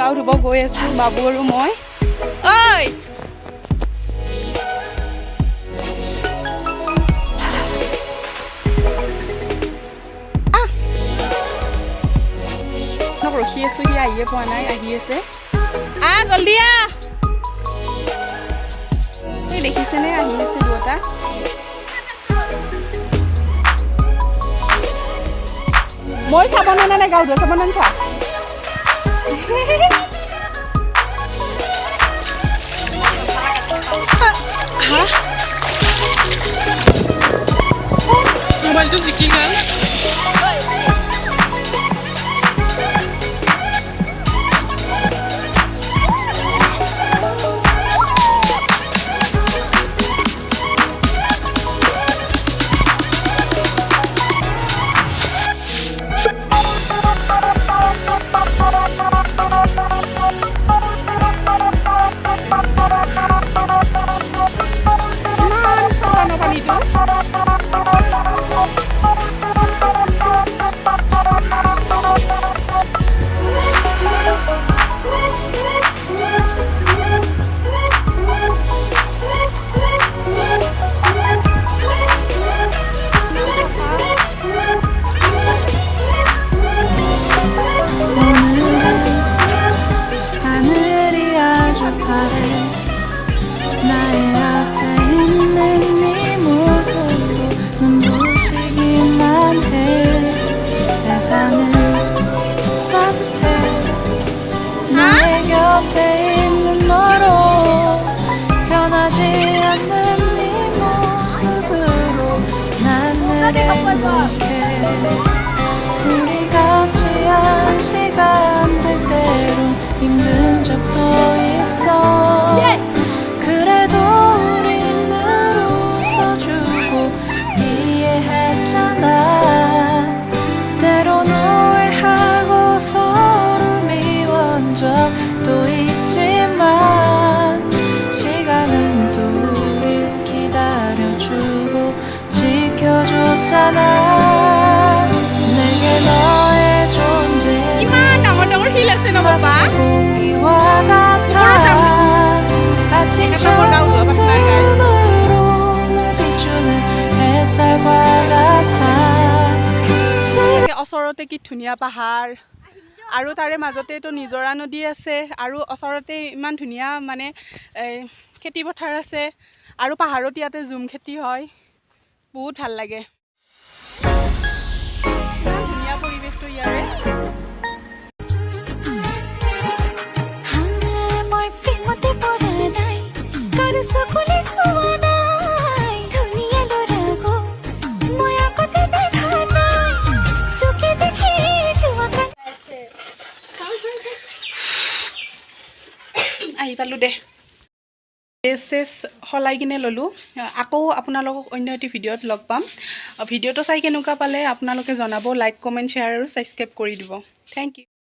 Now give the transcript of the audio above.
গাও ধুব গৈ আছোঁ বাবু আৰু মই ঐ ৰখি আছোঁ সি আহিয়ে পোৱা নাই আহি আছে জলদি তই দেখিছেনে আহি আছে দুটা মই চাব নাই গাঁও ধোৱা চাব নাই চা মোবাইলটো জিকি গ'ল 우리 같이 한 시간들 때론 힘든 적도 있어 그래도 우린 늘 웃어주고 이해했잖아 때론 오해하고 서로 미워한 적도 있지만 시간은 또 우릴 기다려주고 지켜줬잖아 내게 너의 존재 마치 공기와 같아 아침처럼 틈으로 날 비추는 햇살과 같아 ওচৰতে কি ধুনীয়া পাহাৰ আৰু তাৰে মাজতেতো নিজৰা নদী আছে আৰু ওচৰতে ইমান ধুনীয়া মানে খেতি পথাৰ আছে আৰু পাহাৰত ইয়াতে জুম খেতি হয় বহুত ভাল লাগে ধুনীয়া পৰিৱেশটো ইয়াৰে আহি পালোঁ দে ড্ৰেছ সলাই কিনে ল'লোঁ আকৌ আপোনালোকক অন্য এটি ভিডিঅ'ত লগ পাম ভিডিঅ'টো চাই কেনেকুৱা পালে আপোনালোকে জনাব লাইক কমেণ্ট শ্বেয়াৰ আৰু ছাবস্ক্ৰাইব কৰি দিব থেংক ইউ